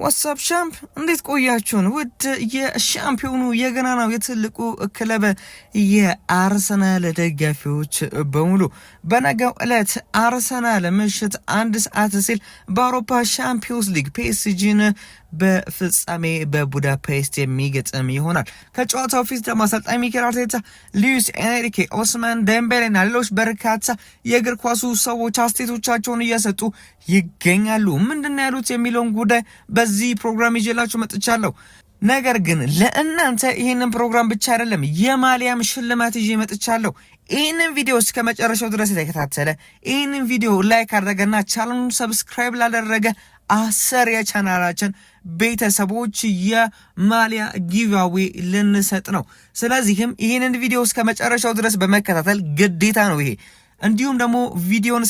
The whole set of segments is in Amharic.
ዋትስአፕ ሻምፕ እንዴት ቆያችሁን? ውድ የሻምፒዮኑ የገናናው የትልቁ ክለብ የአርሰናል ደጋፊዎች በሙሉ በነገው ዕለት አርሰናል ምሽት 1 ሰዓት ሲል በአውሮፓ ሻምፒዮንስ ሊግ ፒኤስጂን በፍጻሜ በቡዳፔስት የሚገጥም ይሆናል። ከጨዋታው ፊት ደግሞ አሰልጣኝ ሚኬል አርቴታ፣ ሉዊስ ኤንሪኬ፣ ኦስማን ዴምቤሌና ሌሎች በርካታ የእግር ኳሱ ሰዎች አስተያየቶቻቸውን እየሰጡ ይገኛሉ። ምንድነው ያሉት የሚለውን ጉዳይ በዚህ ፕሮግራም ይዤላችሁ መጥቻለሁ። ነገር ግን ለእናንተ ይህንን ፕሮግራም ብቻ አይደለም የማሊያም ሽልማት ይዤ መጥቻለሁ። ይህንን ቪዲዮ እስከ መጨረሻው ድረስ የተከታተለ ይህንን ቪዲዮ ላይክ አድርገና ቻናሉን ሰብስክራይብ ላደረገ 10 የቻናላችን ቤተሰቦች የማሊያ ጊቫዌ ልንሰጥ ነው። ስለዚህም ይህንን ቪዲዮ እስከ መጨረሻው ድረስ በመከታተል ግዴታ ነው ይሄ። እንዲሁም ደግሞ ቪዲዮን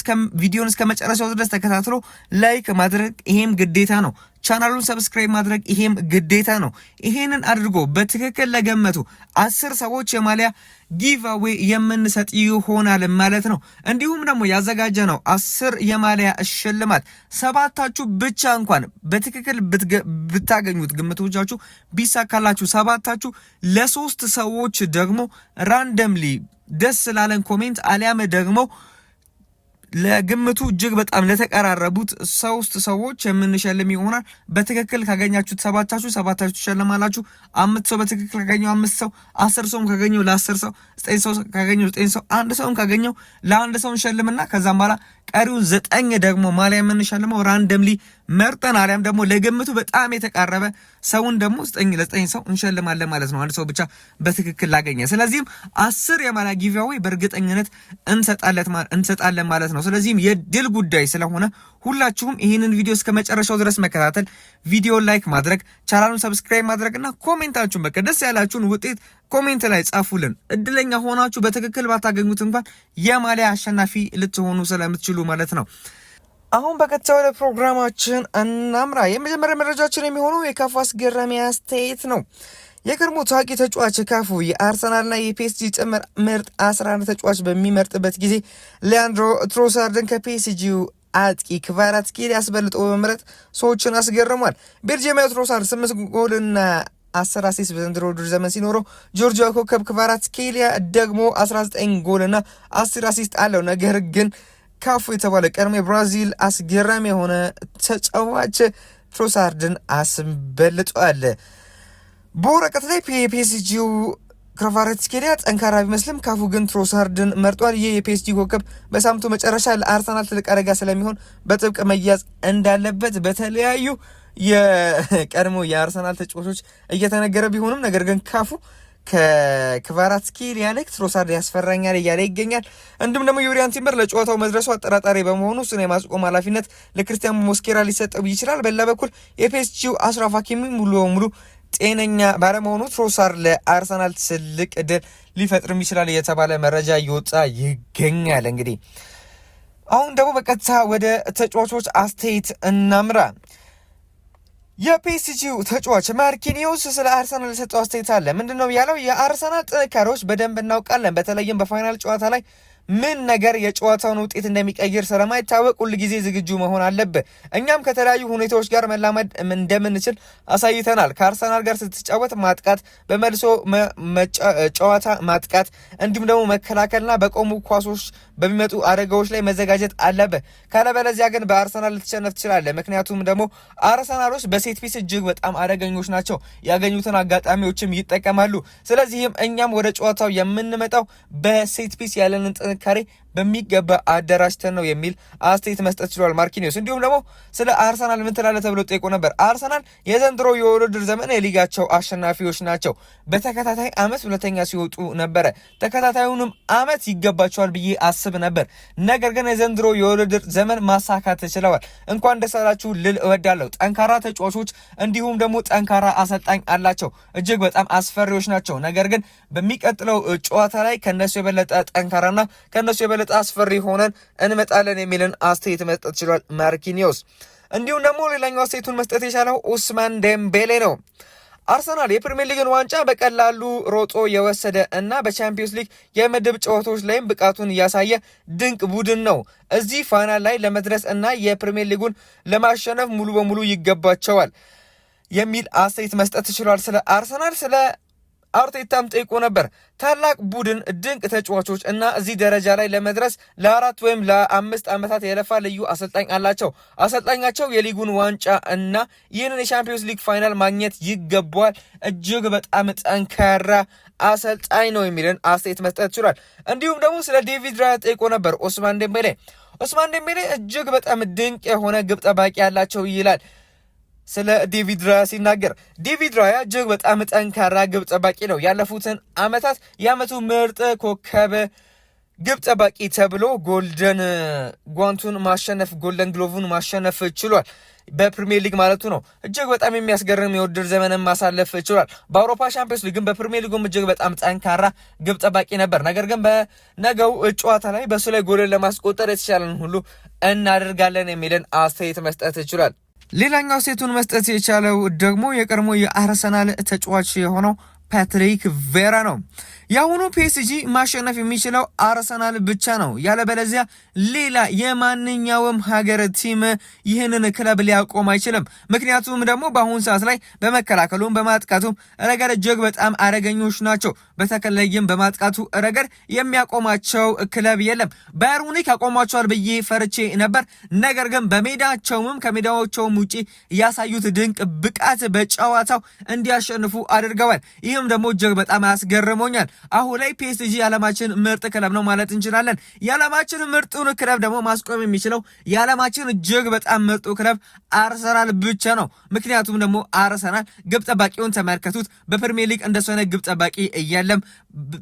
እስከ መጨረሻው ድረስ ተከታትሎ ላይክ ማድረግ ይሄም ግዴታ ነው። ቻናሉን ሰብስክራይብ ማድረግ ይሄም ግዴታ ነው። ይሄንን አድርጎ በትክክል ለገመቱ 10 ሰዎች የማሊያ ጊቫዌ የምንሰጥ ይሆናል ማለት ነው። እንዲሁም ደግሞ ያዘጋጀ ነው 10 የማሊያ ሽልማት 7ታችሁ ብቻ እንኳን በትክክል ብታገኙት ግምቶቻችሁ ቢሳካላችሁ 7ታችሁ ለ3 ሰዎች ደግሞ ራንደምሊ ደስ ላለን ኮሜንት አሊያም ደግሞ ለግምቱ እጅግ በጣም ለተቀራረቡት 3 ሰዎች የምንሸልም ይሆናል። በትክክል ካገኛችሁት 7ታችሁ ትሸልማላችሁ። 5 ሰው በትክክል ካገኘው 5 ሰው፣ 10 ሰው ካገኘው ለ10 ሰው፣ 9 ሰው ካገኘው 9 ሰው፣ 1 ሰው ካገኘው ለ1 ሰው እንሸልምና ከዛም በኋላ ቀሪውን 9 ደግሞ ማሊያ የምንሸልመው ራንደምሊ መርጠን አሊያም ደግሞ ለግምቱ በጣም የተቃረበ ሰውን ደግሞ 9 ለ9 ሰው እንሸልማለን ማለት ነው። አንድ ሰው ብቻ በትክክል ላገኘ። ስለዚህም 10 የማሊያ ጊቫዌ በእርግጠኝነት እንሰጣለን ማለት ነው። ስለዚህም የድል ጉዳይ ስለሆነ ሁላችሁም ይህንን ቪዲዮ እስከ መጨረሻው ድረስ መከታተል፣ ቪዲዮን ላይክ ማድረግ፣ ቻናሉን ሰብስክራይብ ማድረግና ኮሜንታችሁን በቃ ደስ ያላችሁን ውጤት ኮሜንት ላይ ጻፉልን። እድለኛ ሆናችሁ በትክክል ባታገኙት እንኳን የማሊያ አሸናፊ ልትሆኑ ስለምትችሉ ማለት ነው። አሁን በቀጥታ ወደ ፕሮግራማችን እናምራ። የመጀመሪያ መረጃችን የሚሆነው የካፉ አስገራሚ አስተያየት ነው። የቀድሞ ታዋቂ ተጫዋች ካፉ የአርሰናልና የፒኤስጂ ጥምር ምርጥ 11 ተጫዋች በሚመርጥበት ጊዜ ሊያንድሮ ትሮሳርድን ከፒኤስጂው አጥቂ ክቫራትስኬሊያ አስበልጦ በመምረጥ ሰዎችን አስገርሟል። ቤልጂየማዊ ትሮሳርድ 8 ጎልና 10 አሲስት በዘንድሮ ውድድር ዘመን ሲኖረው ጆርጂያ ኮከብ ክቫራትስኬሊያ ደግሞ 19 ጎልና 10 አሲስት አለው። ነገር ግን ካፉ የተባለ ቀድሞ የብራዚል አስገራሚ የሆነ ተጫዋች ትሮሳርድን አስበልጧል። በወረቀት ላይ የፒኤስጂው ክቫራትስኬሊያ ጠንካራ ቢመስልም ካፉ ግን ትሮሳርድን መርጧል። ይህ የፒኤስጂ ኮከብ በሳምንቱ መጨረሻ ለአርሰናል ትልቅ አደጋ ስለሚሆን በጥብቅ መያዝ እንዳለበት በተለያዩ የቀድሞ የአርሰናል ተጫዋቾች እየተነገረ ቢሆንም ነገር ግን ካፉ ከክቫራትስኬሊያ ይልቅ ትሮሳርድ ያስፈራኛል እያለ ይገኛል። እንዲሁም ደግሞ ዩሪያን ቲምበር ለጨዋታው መድረሱ አጠራጣሪ በመሆኑ እሱን የማስቆም ኃላፊነት ለክርስቲያን ሞስኬራ ሊሰጠው ይችላል። በሌላ በኩል የፒኤስጂው አሽራፍ ሀኪሚ ሙሉ በሙሉ ጤነኛ ባለመሆኑ ትሮሳርድ ለአርሰናል ትልቅ ድል ሊፈጥርም ይችላል የተባለ መረጃ እየወጣ ይገኛል። እንግዲህ አሁን ደግሞ በቀጥታ ወደ ተጫዋቾች አስተያየት እናምራ። የፒኤስጂው ተጫዋች ማርኪኒዮስ ስለ አርሰናል የሰጠው አስተያየት አለ። ምንድነው ያለው? የአርሰናል ጥንካሬዎች በደንብ እናውቃለን። በተለይም በፋይናል ጨዋታ ላይ ምን ነገር የጨዋታውን ውጤት እንደሚቀይር ስለማይታወቅ ሁል ጊዜ ዝግጁ መሆን አለብህ። እኛም ከተለያዩ ሁኔታዎች ጋር መላመድ እንደምንችል አሳይተናል። ከአርሰናል ጋር ስትጫወት ማጥቃት፣ በመልሶ ጨዋታ ማጥቃት፣ እንዲሁም ደግሞ መከላከልና በቆሙ ኳሶች በሚመጡ አደጋዎች ላይ መዘጋጀት አለብህ። ካለበለዚያ ግን በአርሰናል ልትሸነፍ ትችላለህ። ምክንያቱም ደግሞ አርሰናሎች በሴት ፒስ እጅግ በጣም አደገኞች ናቸው። ያገኙትን አጋጣሚዎችም ይጠቀማሉ። ስለዚህም እኛም ወደ ጨዋታው የምንመጣው በሴት ፒስ ያለንን ጥንካሬ በሚገባ አደራጅተን ነው የሚል አስተያየት መስጠት ችሏል ማርኪኒዮስ። እንዲሁም ደግሞ ስለ አርሰናል ምን ትላለህ ተብሎ ጠይቆ ነበር። አርሰናል የዘንድሮ የውድድር ዘመን የሊጋቸው አሸናፊዎች ናቸው። በተከታታይ አመት ሁለተኛ ሲወጡ ነበረ። ተከታታዩንም አመት ይገባቸዋል ብዬ አስብ ነበር። ነገር ግን የዘንድሮ የውድድር ዘመን ማሳካት ችለዋል። እንኳን ደስ አላችሁ ልል እወዳለሁ። ጠንካራ ተጫዋቾች እንዲሁም ደግሞ ጠንካራ አሰልጣኝ አላቸው። እጅግ በጣም አስፈሪዎች ናቸው። ነገር ግን በሚቀጥለው ጨዋታ ላይ ከነሱ የበለጠ ጠንካራና ከነሱ የበለጠ አስፈሪ ሆነን እንመጣለን የሚልን አስተያየት መስጠት ችሏል ማርኪኒዮስ። እንዲሁም ደግሞ ሌላኛው አስተያየቱን መስጠት የቻለው ኡስማን ዴምቤሌ ነው። አርሰናል የፕሪሚየር ሊግን ዋንጫ በቀላሉ ሮጦ የወሰደ እና በቻምፒዮንስ ሊግ የምድብ ጨዋታዎች ላይም ብቃቱን ያሳየ ድንቅ ቡድን ነው። እዚህ ፋይናል ላይ ለመድረስ እና የፕሪሚየር ሊጉን ለማሸነፍ ሙሉ በሙሉ ይገባቸዋል። የሚል አስተያየት መስጠት ይችላል። ስለ አርሰናል ስለ አርቴታም ጠይቆ ነበር። ታላቅ ቡድን፣ ድንቅ ተጫዋቾች እና እዚህ ደረጃ ላይ ለመድረስ ለ4 ወይም ለ5 ዓመታት የለፋ ልዩ አሰልጣኝ አላቸው። አሰልጣኛቸው የሊጉን ዋንጫ እና ይህንን የቻምፒዮንስ ሊግ ፋይናል ማግኘት ይገባዋል። እጅግ በጣም ጠንካራ አሰልጣኝ ነው የሚልን አስተያየት መስጠት ይችላል። እንዲሁም ደግሞ ስለ ዴቪድ ራያ ጠይቆ ነበር። ኦስማን ዴምቤሌ እጅግ በጣም ድንቅ የሆነ ግብ ጠባቂ ያላቸው ይላል። ስለ ዴቪድ ራያ ሲናገር ዴቪድ ራያ እጅግ በጣም ጠንካራ ግብ ጠባቂ ነው። ያለፉትን ዓመታት የዓመቱ ምርጥ ኮከብ ግብ ጠባቂ ተብሎ ጎልደን ጓንቱን ማሸነፍ ጎልደን ግሎቭን ማሸነፍ ችሏል። በፕሪሚየር ሊግ ማለቱ ነው። እጅግ በጣም የሚያስገርም የውድድር ዘመንን ማሳለፍ ችሏል። በአውሮፓ ቻምፒዮንስ ሊግም በፕሪሚየር ሊጉም እጅግ በጣም ጠንካራ ግብ ጠባቂ ነበር። ነገር ግን በነገው ጨዋታ ላይ በሱ ላይ ጎልን ለማስቆጠር የተቻለን ሁሉ እናደርጋለን የሚልን አስተያየት መስጠት ይችላል። ሌላኛው ሴቱን መስጠት የቻለው ደግሞ የቀድሞ የአርሰናል ተጫዋች የሆነው ፓትሪክ ቬራ ነው። የአሁኑ ፒኤስጂ ማሸነፍ የሚችለው አርሰናል ብቻ ነው። ያለበለዚያ ሌላ የማንኛውም ሀገር ቲም ይህንን ክለብ ሊያቆም አይችልም። ምክንያቱም ደግሞ በአሁኑ ሰዓት ላይ በመከላከሉም በማጥቃቱም ረገድ እጅግ በጣም አደገኞች ናቸው። በተለይም በማጥቃቱ ረገድ የሚያቆማቸው ክለብ የለም። ባየር ሙኒክ ያቆማቸዋል ብዬ ፈርቼ ነበር። ነገር ግን በሜዳቸውም ከሜዳቸውም ውጪ ያሳዩት ድንቅ ብቃት በጨዋታው እንዲያሸንፉ አድርገዋል። ይህም ደግሞ እጅግ በጣም አስገርሞኛል። አሁን ላይ ፒኤስጂ የዓለማችን ምርጥ ክለብ ነው ማለት እንችላለን። የዓለማችን ምርጡን ክለብ ደግሞ ማስቆም የሚችለው የዓለማችን እጅግ በጣም ምርጡ ክለብ አርሰናል ብቻ ነው። ምክንያቱም ደግሞ አርሰናል ግብ ጠባቂውን ተመልከቱት። በፕሪሚየር ሊግ እንደሱ አይነት ግብ ጠባቂ የለም።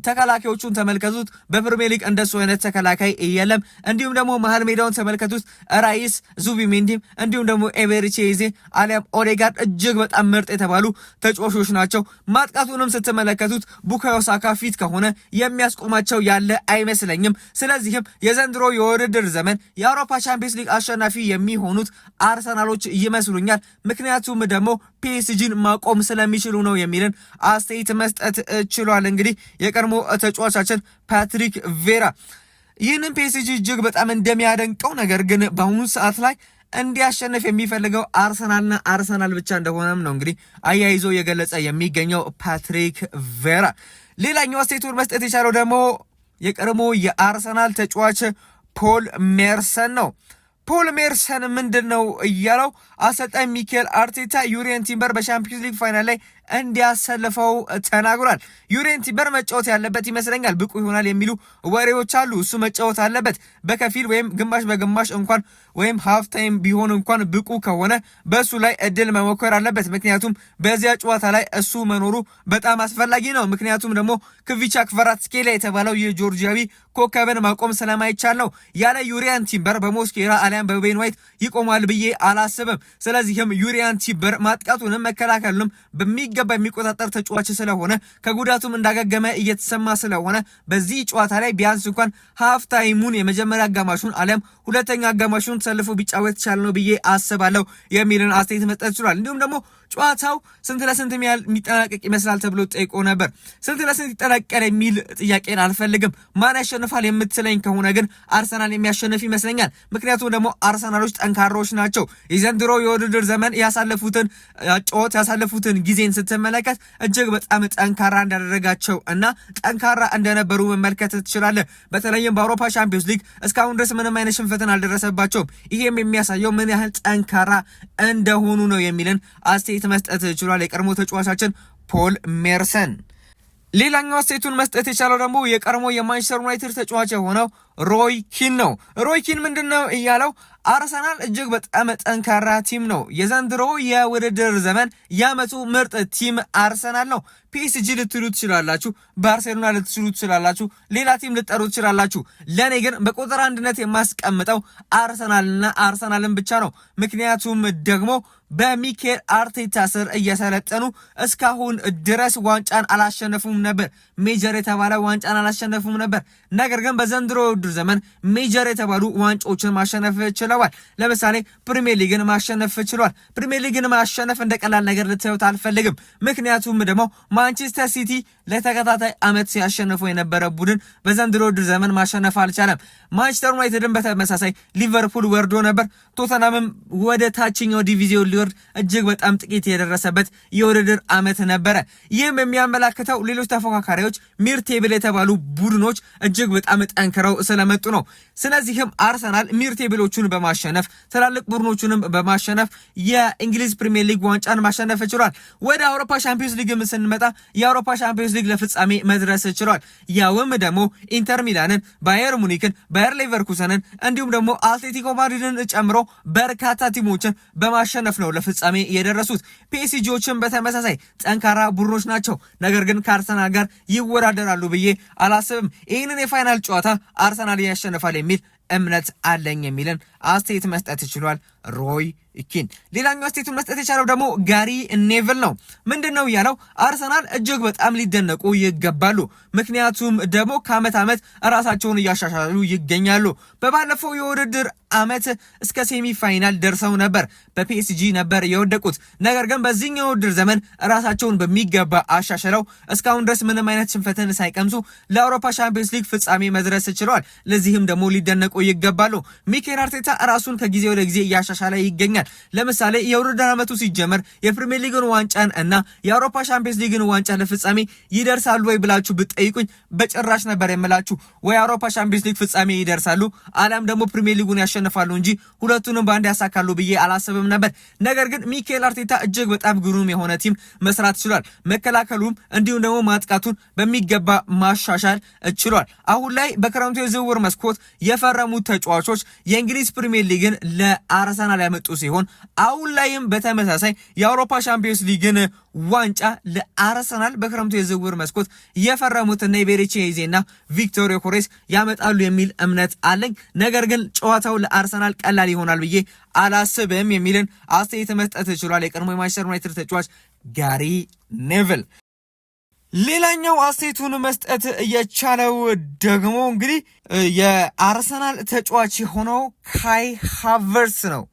ተከላካዮቹን ተመልከቱት። በፕሪሚየር ሊግ እንደሱ አይነት ተከላካይ የለም። እንዲሁም ደግሞ መሃል ሜዳውን ተመልከቱት። ራይስ፣ ዙቢሜንዲም እንዲሁም ደግሞ ኤቨርቼዜ አሊያም ኦዴጋርድ እጅግ በጣም ምርጥ የተባሉ ተጫዋቾች ናቸው። ማጥቃቱንም ስትመለከቱት ቡካዮ ሳካ ፊት ከሆነ የሚያስቆማቸው ያለ አይመስለኝም። ስለዚህም የዘንድሮ የውድድር ዘመን የአውሮፓ ቻምፒየንስ ሊግ አሸናፊ የሚሆኑት አርሰናሎች ይመስሉኛል። ምክንያቱም ደግሞ ፒኤስጂን ማቆም ስለሚችሉ ነው የሚልን አስተያየት መስጠት ችሏል። እንግዲህ የቀድሞ ተጫዋቻችን ፓትሪክ ቬራ ይህንን ፒኤስጂ እጅግ በጣም እንደሚያደንቀው ነገር ግን በአሁኑ ሰዓት ላይ እንዲያሸንፍ የሚፈልገው አርሰናልና አርሰናል ብቻ እንደሆነም ነው እንግዲህ አያይዞ የገለጸ የሚገኘው ፓትሪክ ቬራ። ሌላኛው አስተያየቱን መስጠት የቻለው ደግሞ የቀድሞ የአርሰናል ተጫዋች ፖል ሜርሰን ነው። ፖል ሜርሰን ምንድን ነው እያለው አሰልጣኝ ሚኬል አርቴታ ዩሪየን ቲምበር በቻምፒዮንስ ሊግ ፋይናል ላይ እንዲያሰልፈው ተናግሯል። ዩሪየን ቲምበር መጫወት ያለበት ይመስለኛል። ብቁ ይሆናል የሚሉ ወሬዎች አሉ። እሱ መጫወት አለበት በከፊል ወይም ግማሽ በግማሽ እንኳን ወይም ሃፍ ታይም ቢሆን እንኳን ብቁ ከሆነ በእሱ ላይ እድል መሞከር አለበት። ምክንያቱም በዚያ ጨዋታ ላይ እሱ መኖሩ በጣም አስፈላጊ ነው። ምክንያቱም ደግሞ ክቪቻ ክቫራትስኬሊያ የተባለው የጆርጂያዊ ኮከብን ማቆም ስለማይቻል ነው። ያለ ዩሪየን ቲምበር በሞስኬራ አሊያም በቤን ዋይት ይቆማል ብዬ አላስብም። ስለዚህም ዩሪየን ቲምበር ማጥቃቱንም መከላከሉንም በሚገባ የሚቆጣጠር ተጫዋች ስለሆነ ከጉዳቱም እንዳገገመ እየተሰማ ስለሆነ በዚህ ጨዋታ ላይ ቢያንስ እንኳን ሃፍ ታይሙን የመጀመሪያ አጋማሹን አሊያም ሁለተኛ አጋማሹን ተሰልፎ ቢጫወት ይቻላል ነው ብዬ አስባለሁ የሚልን አስተያየት መስጠት ይችላል። እንዲሁም ደግሞ ጨዋታው ስንት ለስንት የሚጠናቀቅ ይመስላል ተብሎ ጠይቆ ነበር። ስንት ለስንት ይጠናቀቃል የሚል ጥያቄን አልፈልግም። ማን ያሸንፋል የምትለኝ ከሆነ ግን አርሰናል የሚያሸንፍ ይመስለኛል። ምክንያቱም ደግሞ አርሰናሎች ጠንካራዎች ናቸው። የዘንድሮ የውድድር ዘመን ያሳለፉትን ጊዜን ስትመለከት እጅግ በጣም ጠንካራ እንዳደረጋቸው እና ጠንካራ እንደነበሩ መመልከት ትችላለህ። በተለይም በአውሮፓ ቻምፒዮንስ ሊግ እስካሁን ድረስ ምንም አይነት ሽንፈትን አልደረሰባቸውም። ይሄም የሚያሳየው ምን ያህል ጠንካራ እንደሆኑ ነው የሚልን አስተያየት መስጠት ችሏል የቀድሞ ተጫዋቻችን ፖል ሜርሰን። ሌላኛው አስተያየቱን መስጠት የቻለው ደግሞ የቀድሞ የማንቸስተር ዩናይትድ ተጫዋች የሆነው ሮይ ኪን ነው። ሮይ ኪን ምንድነው እያለው አርሰናል እጅግ በጣም ጠንካራ ቲም ነው። የዘንድሮ የውድድር ዘመን የዓመቱ ምርጥ ቲም አርሰናል ነው። ፒኤስጂ ልትሉ ትችላላችሁ፣ ባርሴሎና ልትሉ ትችላላችሁ፣ ሌላ ቲም ልጠሩ ትችላላችሁ። ለእኔ ግን በቁጥር አንድነት የማስቀምጠው አርሰናልና አርሰናልን ብቻ ነው። ምክንያቱም ደግሞ በሚኬል አርቴታ ስር እየሰለጠኑ እስካሁን ድረስ ዋንጫን አላሸነፉም ነበር። ሜጀር የተባለ ዋንጫን አላሸነፉም ነበር። ነገር ግን በዘንድሮ ውድድር የውድድር ዘመን ሜጀር የተባሉ ዋንጫዎችን ማሸነፍ ችለዋል። ለምሳሌ ፕሪሚየር ሊግን ማሸነፍ ችሏል። ፕሪሚየር ሊግን ማሸነፍ እንደ ቀላል ነገር ልትዩት አልፈልግም። ምክንያቱም ደግሞ ማንቸስተር ሲቲ ለተከታታይ ዓመት ሲያሸንፉ የነበረ ቡድን በዘንድሮ ውድድር ዘመን ማሸነፍ አልቻለም። ማንቸስተር ዩናይትድን በተመሳሳይ ሊቨርፑል ወርዶ ነበር። ቶተናምም ወደ ታችኛው ዲቪዚዮን ሊወርድ እጅግ በጣም ጥቂት የደረሰበት የውድድር ዓመት ነበረ። ይህም የሚያመላክተው ሌሎች ተፎካካሪዎች ሚድ ቴብል የተባሉ ቡድኖች እጅግ በጣም ጠንክረው ስለመጡ ነው። ስለዚህም አርሰናል ሚድ ቴብሎቹን በማሸነፍ ትላልቅ ቡድኖቹንም በማሸነፍ የእንግሊዝ ፕሪሚየር ሊግ ዋንጫን ማሸነፍ ችሏል። ወደ አውሮፓ ሻምፒዮንስ ሊግም ስንመጣ የአውሮፓ ሻምፒዮንስ ሊግ ለፍጻሜ መድረስ ችሏል። ያውም ደግሞ ኢንተር ሚላንን፣ ባየር ሙኒክን፣ ባየር ሌቨርኩሰንን እንዲሁም ደግሞ አትሌቲኮ ማድሪድን ጨምሮ በርካታ ቲሞችን በማሸነፍ ነው ለፍጻሜ የደረሱት። ፒኤስጂዎችን በተመሳሳይ ጠንካራ ቡድኖች ናቸው። ነገር ግን ከአርሰናል ጋር ይወዳደራሉ ብዬ አላስብም። ይህንን የፋይናል ጨዋታ አርሰናል ያሸንፋል የሚል እምነት አለኝ የሚልን አስተያየት መስጠት ይችላል ሮይ ኪን። ሌላኛው አስተያየቱን መስጠት የቻለው ደግሞ ጋሪ ኔቭል ነው። ምንድነው ያለው? አርሰናል እጅግ በጣም ሊደነቁ ይገባሉ። ምክንያቱም ደግሞ ከዓመት ዓመት ራሳቸውን እያሻሻሉ ይገኛሉ። በባለፈው የውድድር ዓመት እስከ ሴሚ ፋይናል ደርሰው ነበር። በፒኤስጂ ነበር የወደቁት። ነገር ግን በዚህኛው የውድድር ዘመን ራሳቸውን በሚገባ አሻሽለው እስካሁን ድረስ ምንም አይነት ሽንፈትን ሳይቀምሱ ለአውሮፓ ሻምፒዮንስ ሊግ ፍጻሜ መድረስ ችለዋል። ለዚህም ደግሞ ሊደነቁ ይገባሉ። ሚኬል አርቴታ ራሱን ከጊዜ ወደ ጊዜ እያሻሻለ ይገኛል። ለምሳሌ የውድድር ዓመቱ ሲጀመር የፕሪሚየር ሊግን ዋንጫን እና የአውሮፓ ሻምፒዮንስ ሊግን ዋንጫ ለፍጻሜ ይደርሳሉ ወይ ብላችሁ ብትጠይቁኝ በጭራሽ ነበር የምላችሁ። ወይ የአውሮፓ ቻምፒየንስ ሊግ ፍጻሜ ይደርሳሉ አለም ደግሞ ፕሪሚየር ሊጉን ያሸንፋሉ እንጂ ሁለቱንም በአንድ ያሳካሉ ብዬ አላሰብም ነበር። ነገር ግን ሚኬል አርቴታ እጅግ በጣም ግሩም የሆነ ቲም መስራት ችሏል። መከላከሉም እንዲሁም ደግሞ ማጥቃቱን በሚገባ ማሻሻል ችሏል። አሁን ላይ በክረምቱ የዝውውር መስኮት የፈረሙት ተጫዋቾች የእንግሊዝ ፕሪሚየር ሊግን ለአርሰናል ያመጡ ሲሆን አሁን ላይም በተመሳሳይ የአውሮፓ ቻምፒየንስ ሊግን ዋንጫ ለአርሰናል በክረምቱ የዝውውር መስኮት የፈረሙት ኔቤሬቺ ኤዜና ቪክቶር ዮኬሬስ ያመጣሉ የሚል እምነት አለኝ። ነገር ግን ጨዋታው ለአርሰናል ቀላል ይሆናል ብዬ አላስብም የሚልን አስተያየት መስጠት ችሏል የቀድሞ የማንቸስተር ዩናይትድ ተጫዋች ጋሪ ኔቭል። ሌላኛው አስተያየቱን መስጠት የቻለው ደግሞ እንግዲህ የአርሰናል ተጫዋች የሆነው ካይ ሃቨርትዝ ነው።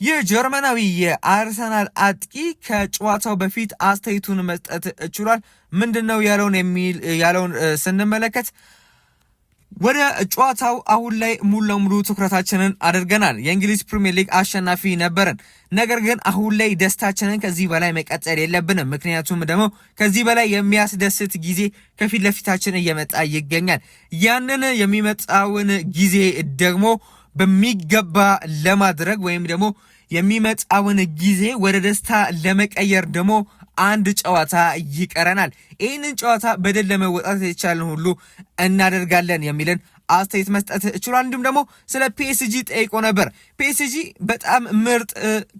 ይህ ጀርመናዊ የአርሰናል አጥቂ ከጨዋታው በፊት አስተያየቱን መስጠት ችሏል። ምንድነው ያለውን ስንመለከት ወደ ጨዋታው አሁን ላይ ሙሉ ለሙሉ ትኩረታችንን አድርገናል። የእንግሊዝ ፕሪሚየር ሊግ አሸናፊ ነበርን። ነገር ግን አሁን ላይ ደስታችንን ከዚህ በላይ መቀጠል የለብንም። ምክንያቱም ደግሞ ከዚህ በላይ የሚያስደስት ጊዜ ከፊት ለፊታችን እየመጣ ይገኛል። ያንን የሚመጣውን ጊዜ ደግሞ በሚገባ ለማድረግ ወይም ደግሞ የሚመጣውን ጊዜ ወደ ደስታ ለመቀየር ደግሞ አንድ ጨዋታ ይቀረናል። ይህንን ጨዋታ በድል ለመወጣት የተቻለን ሁሉ እናደርጋለን የሚልን አስተያየት መስጠት ችሏል። እንዲሁም ደግሞ ስለ ፒኤስጂ ጠይቆ ነበር። ፒኤስጂ በጣም ምርጥ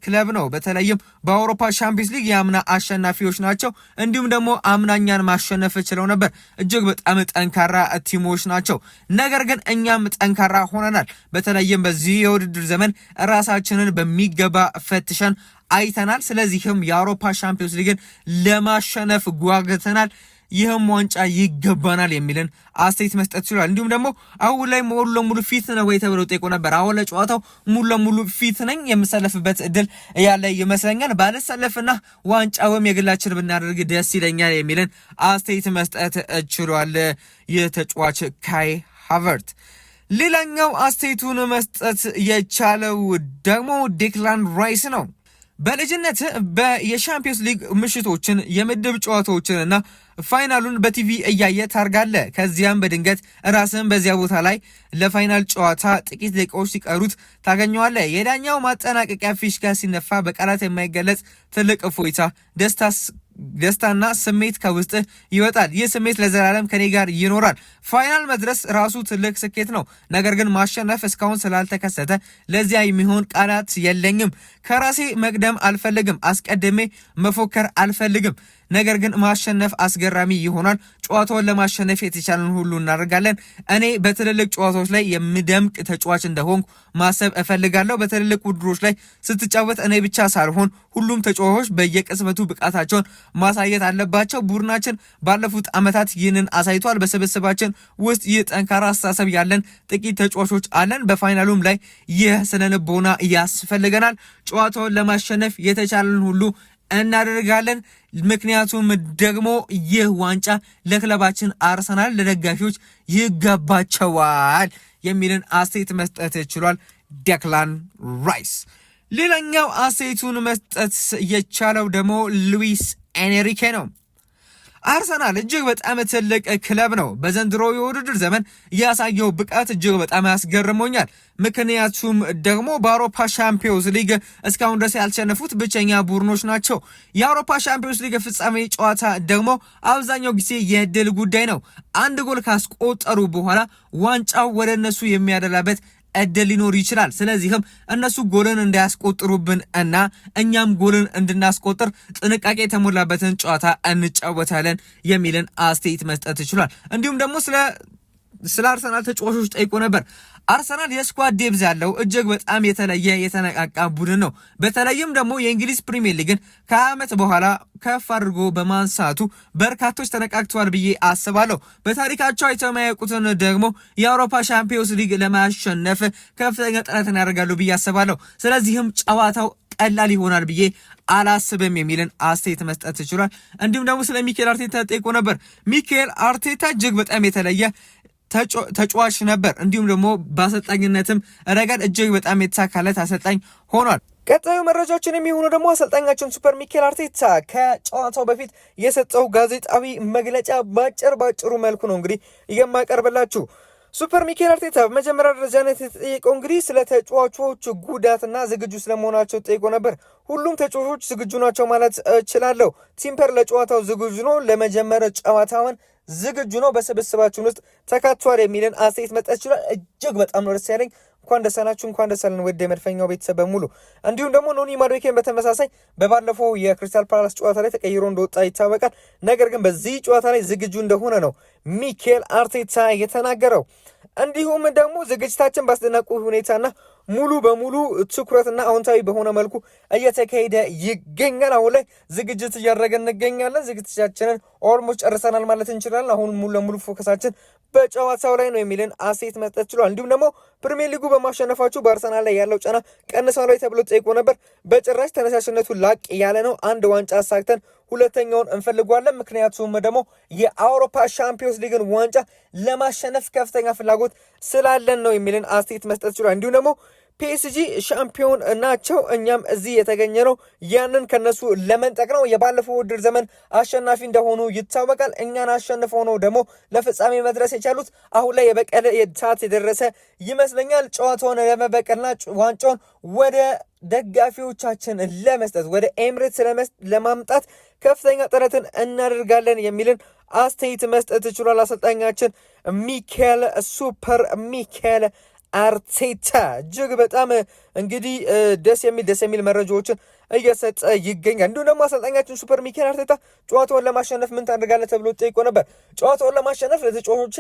ክለብ ነው። በተለይም በአውሮፓ ቻምፒየንስ ሊግ የአምና አሸናፊዎች ናቸው። እንዲሁም ደግሞ አምናኛን ማሸነፍ ችለው ነበር። እጅግ በጣም ጠንካራ ቲሞች ናቸው። ነገር ግን እኛም ጠንካራ ሆነናል። በተለይም በዚህ የውድድር ዘመን ራሳችንን በሚገባ ፈትሸን አይተናል። ስለዚህም የአውሮፓ ቻምፒየንስ ሊግን ለማሸነፍ ጓግተናል። ይህም ዋንጫ ይገባናል የሚልን አስተያየት መስጠት ችሏል። እንዲሁም ደግሞ አሁን ላይ ሙሉ ለሙሉ ፊት ነው ወይ ተብሎ ጠይቆ ነበር። አሁን ለጨዋታው ሙሉ ለሙሉ ፊት ነኝ፣ የምሰለፍበት እድል ያለ ይመስለኛል። ባለሰለፍና ዋንጫውም የግላችን ብናደርግ ደስ ይለኛል የሚልን አስተያየት መስጠት ችሏል የተጫዋች ካይ ሃቨርትዝ። ሌላኛው አስተያየቱን መስጠት የቻለው ደግሞ ዴክላን ራይስ ነው። በልጅነት የሻምፒዮንስ ሊግ ምሽቶችን የምድብ ጨዋታዎችንና ፋይናሉን በቲቪ እያየ ታርጋለ። ከዚያም በድንገት ራስን በዚያ ቦታ ላይ ለፋይናል ጨዋታ ጥቂት ደቂቃዎች ሲቀሩት ታገኘዋለ። የዳኛው ማጠናቀቂያ ፊሽካ ሲነፋ በቃላት የማይገለጽ ትልቅ እፎይታ፣ ደስታና ስሜት ከውስጥ ይወጣል። ይህ ስሜት ለዘላለም ከኔ ጋር ይኖራል። ፋይናል መድረስ ራሱ ትልቅ ስኬት ነው። ነገር ግን ማሸነፍ እስካሁን ስላልተከሰተ ለዚያ የሚሆን ቃላት የለኝም። ከራሴ መቅደም አልፈልግም። አስቀድሜ መፎከር አልፈልግም። ነገር ግን ማሸነፍ አስገራሚ ይሆናል። ጨዋታውን ለማሸነፍ የተቻለን ሁሉ እናደርጋለን። እኔ በትልልቅ ጨዋታዎች ላይ የምደምቅ ተጫዋች እንደሆንኩ ማሰብ እፈልጋለሁ። በትልልቅ ውድድሮች ላይ ስትጫወት እኔ ብቻ ሳልሆን ሁሉም ተጫዋቾች በየቅጽበቱ ብቃታቸውን ማሳየት አለባቸው። ቡድናችን ባለፉት ዓመታት ይህንን አሳይቷል። በስብስባችን ውስጥ ይህ ጠንካራ አስተሳሰብ ያለን ጥቂት ተጫዋቾች አለን። በፋይናሉም ላይ ይህ ስነልቦና ያስፈልገናል። ጨዋታውን ለማሸነፍ የተቻለን ሁሉ እናደርጋለን። ምክንያቱም ደግሞ ይህ ዋንጫ ለክለባችን አርሰናል ለደጋፊዎች ይገባቸዋል የሚልን አስተያየት መስጠት ችሏል ዴክላን ራይስ። ሌላኛው አስተያየቱን መስጠት የቻለው ደግሞ ሉዊስ ኤንሪኬ ነው። አርሰናል እጅግ በጣም ትልቅ ክለብ ነው። በዘንድሮ የውድድር ዘመን ያሳየው ብቃት እጅግ በጣም ያስገርሞኛል። ምክንያቱም ደግሞ በአውሮፓ ሻምፒዮንስ ሊግ እስካሁን ድረስ ያልተሸነፉት ብቸኛ ቡድኖች ናቸው። የአውሮፓ ሻምፒዮንስ ሊግ ፍጻሜ ጨዋታ ደግሞ አብዛኛው ጊዜ የድል ጉዳይ ነው። አንድ ጎል ካስቆጠሩ በኋላ ዋንጫው ወደ እነሱ የሚያደላበት እድል ሊኖር ይችላል። ስለዚህም እነሱ ጎልን እንዳያስቆጥሩብን እና እኛም ጎልን እንድናስቆጥር ጥንቃቄ የተሞላበትን ጨዋታ እንጫወታለን የሚልን አስተያየት መስጠት ይችላል። እንዲሁም ደግሞ ስለ አርሰናል ተጫዋቾች ጠይቆ ነበር። አርሰናል የስኳድ ዴብዝ ያለው እጅግ በጣም የተለየ የተነቃቃ ቡድን ነው። በተለይም ደግሞ የእንግሊዝ ፕሪሚየር ሊግን ከዓመት በኋላ ከፍ አድርጎ በማንሳቱ በርካቶች ተነቃቅተዋል ብዬ አስባለሁ። በታሪካቸው የተማያውቁትን ደግሞ የአውሮፓ ሻምፒዮንስ ሊግ ለማሸነፍ ከፍተኛ ጥረትን ያደርጋሉ ብዬ አስባለሁ። ስለዚህም ጨዋታው ቀላል ይሆናል ብዬ አላስብም የሚልን አስተያየት መስጠት ይችላል። እንዲሁም ደግሞ ስለ ሚኬል አርቴታ ጠይቆ ነበር። ሚኬል አርቴታ እጅግ በጣም የተለየ ተጫዋች ነበር። እንዲሁም ደግሞ በአሰልጣኝነትም ረገድ እጅግ በጣም የተሳካለት አሰልጣኝ ሆኗል። ቀጣዩ መረጃችን የሚሆኑ ደግሞ አሰልጣኛችን ሱፐር ሚኬል አርቴታ ከጨዋታው በፊት የሰጠው ጋዜጣዊ መግለጫ ባጭሩ መልኩ ነው እንግዲህ የማቀርብላችሁ። ሱፐር ሚኬል አርቴታ በመጀመሪያ ደረጃነት የተጠየቀው እንግዲህ ስለ ተጫዋቾች ጉዳትና ዝግጁ ስለመሆናቸው ጠይቆ ነበር። ሁሉም ተጫዋቾች ዝግጁ ናቸው ማለት እችላለሁ። ቲምፐር ለጨዋታው ዝግጁ ነው፣ ለመጀመር ጨዋታውን ዝግጁ ነው፣ በስብስባችን ውስጥ ተካቷል የሚልን አስተያየት መስጠት ይችላል። እጅግ በጣም ነው ደስ ያለኝ። እንኳን ደስ አላችሁ፣ እንኳን ደስ አለን ወደ መድፈኛው ቤተሰብ በሙሉ። እንዲሁም ደግሞ ኖኒ ማዱኬን በተመሳሳይ በባለፈው የክሪስታል ፓላስ ጨዋታ ላይ ተቀይሮ እንደወጣ ይታወቃል። ነገር ግን በዚህ ጨዋታ ላይ ዝግጁ እንደሆነ ነው ሚኬል አርቴታ የተናገረው። እንዲሁም ደግሞ ዝግጅታችን በአስደናቂ ሁኔታና ሙሉ በሙሉ ትኩረትና አዎንታዊ በሆነ መልኩ እየተካሄደ ይገኛል። አሁን ላይ ዝግጅት እያደረገን እንገኛለን። ዝግጅታችንን ኦልሞስት ጨርሰናል ማለት እንችላለን። አሁን ሙሉ ለሙሉ ፎከሳችን በጨዋታው ላይ ነው የሚልን አስተያየት መስጠት ችሏል። እንዲሁም ደግሞ ፕሪሚየር ሊጉ በማሸነፋችሁ በአርሰናል ላይ ያለው ጫና ቀንሷል ላይ ተብሎ ጠይቆ ነበር። በጭራሽ ተነሳሽነቱ ላቅ ያለ ነው። አንድ ዋንጫ አሳክተን ሁለተኛውን እንፈልጓለን። ምክንያቱም ደግሞ የአውሮፓ ሻምፒዮንስ ሊግን ዋንጫ ለማሸነፍ ከፍተኛ ፍላጎት ስላለን ነው የሚልን አስተያየት መስጠት ችሏል። እንዲሁም ደግሞ ፒኤስጂ ሻምፒዮን ናቸው፣ እኛም እዚህ የተገኘ ነው ያንን ከነሱ ለመንጠቅ ነው። የባለፈው ውድድር ዘመን አሸናፊ እንደሆኑ ይታወቃል። እኛን አሸንፈው ነው ደግሞ ለፍጻሜ መድረስ የቻሉት። አሁን ላይ የበቀል ሰዓት የደረሰ ይመስለኛል። ጨዋታውን ለመበቀልና ዋንጫውን ወደ ደጋፊዎቻችን ለመስጠት ወደ ኤምሬትስ ለማምጣት ከፍተኛ ጥረትን እናደርጋለን የሚልን አስተያየት መስጠት ይችላል አሰልጣኛችን ሚኬል ሱፐር ሚኬል አርቴታ። እጅግ በጣም እንግዲህ ደስ የሚል መረጃዎችን እየሰጠ ይገኛል። እንዲሁም ደግሞ አሰልጣኛችን ሱፐር ሚኬል አርቴታ ጨዋታውን ለማሸነፍ ምን ታደርጋለህ ተብሎ ጠይቆ ነበር። ጨዋታውን ለማሸነፍ ለተጫዋቾች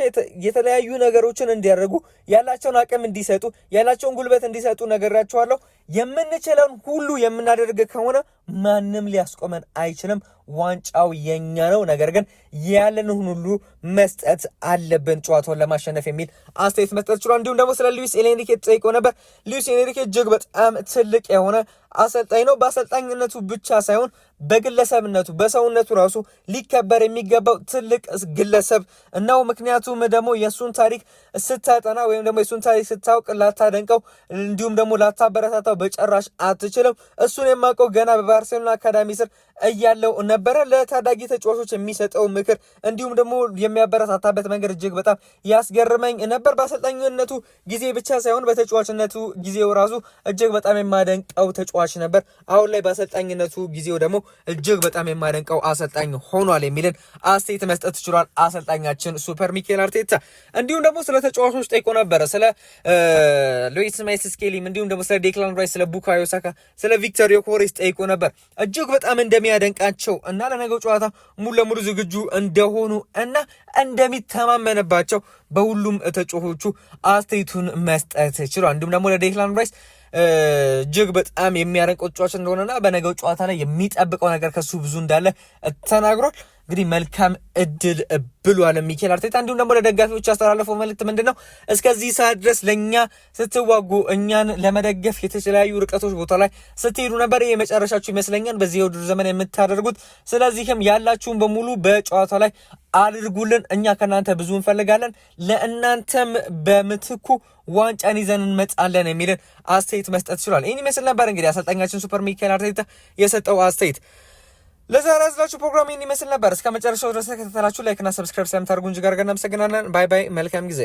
የተለያዩ ነገሮችን እንዲያደርጉ፣ ያላቸውን አቅም እንዲሰጡ፣ ያላቸውን ጉልበት እንዲሰጡ ነግራቸዋለሁ። የምንችለውን ሁሉ የምናደርግ ከሆነ ማንም ሊያስቆመን አይችልም። ዋንጫው የኛ ነው። ነገር ግን ያለንን ሁሉ መስጠት አለብን ጨዋታውን ለማሸነፍ የሚል አስተያየት መስጠት ችሏል። እንዲሁም ደግሞ ስለ ሉዊስ ኤንሪኬ ጠይቆ ነበር። ሉዊስ ኤንሪኬ እጅግ በጣም ትልቅ የሆነ አሰልጣኝ ነው። በአሰልጣኝነቱ ብቻ ሳይሆን በግለሰብነቱ በሰውነቱ ራሱ ሊከበር የሚገባው ትልቅ ግለሰብ ነው። ምክንያቱም ደግሞ የእሱን ታሪክ ስታጠና ወይም ደግሞ የእሱን ታሪክ ስታውቅ ላታደንቀው እንዲሁም ደግሞ ላታበረታታው በጭራሽ አትችልም። እሱን የማውቀው ገና በባርሴሎና አካዳሚ ስር እያለው ነበረ። ለታዳጊ ተጫዋቾች የሚሰጠው ምክር እንዲሁም ደግሞ የሚያበረታታበት መንገድ እጅግ በጣም ያስገርመኝ ነበር። በአሰልጣኝነቱ ጊዜ ብቻ ሳይሆን በተጫዋችነቱ ጊዜው ራሱ እጅግ በጣም የማደንቀው ተጫዋች ነበር። አሁን ላይ በአሰልጣኝነቱ ጊዜው ደግሞ እጅግ በጣም የማደንቀው አሰልጣኝ ሆኗል የሚልን አስተያየት መስጠት ይችላል አሰልጣኛችን ሱፐር ሚኬል አርቴታ። እንዲሁም ደግሞ ስለ ተጫዋቾች ጠይቆ ነበረ። ስለ ሉዊስ ማይስ ስኬሊም እንዲሁም ደግሞ ስለ ዴክላን ራይስ፣ ስለ ቡካዮ ሳካ፣ ስለ ቪክተር ዮኬሬስ ጠይቆ ነበር። እጅግ በጣም እንደሚያደንቃቸው እና ለነገው ጨዋታ ሙሉ ለሙሉ ዝግጁ እንደሆኑ እና እንደሚተማመንባቸው በሁሉም ተጫዋቾቹ አስተያየቱን መስጠት ችሏል። እንዲሁም ደግሞ ለዴክላን ራይስ እጅግ በጣም የሚያረቅ ተጫዋች እንደሆነና በነገው ጨዋታ ላይ የሚጠብቀው ነገር ከሱ ብዙ እንዳለ ተናግሯል። እንግዲህ መልካም እድል ብሏል ሚኬል አርቴታ። እንዲሁም ደግሞ ለደጋፊዎች ያስተላለፈው መልእክት ምንድነው? እስከዚህ ሰዓት ድረስ ለኛ ስትዋጉ እኛን ለመደገፍ የተለያዩ ርቀቶች ቦታ ላይ ስትሄዱ ነበር። የመጨረሻችሁ ይመስለኛል በዚህ የውድድር ዘመን የምታደርጉት። ስለዚህም ያላችሁን በሙሉ በጨዋታ ላይ አድርጉልን። እኛ ከናንተ ብዙ እንፈልጋለን። ለእናንተም በምትኩ ዋንጫን ይዘን እንመጣለን የሚልን አስተያየት መስጠት ይችላል። ይህን ይመስል ነበር እንግዲህ አሰልጣኛችን ሱፐር ሚኬል አርቴታ የሰጠው አስተያየት። ለዛሬ ያዝላችሁ ፕሮግራም ይህን ይመስል ነበር። እስከ መጨረሻው ድረስ ከተከታተላችሁ ላይክ እና ሰብስክራይብ ስለምታደርጉ እጅግ አድርገን እናመሰግናለን። ባይ ባይ። መልካም ጊዜ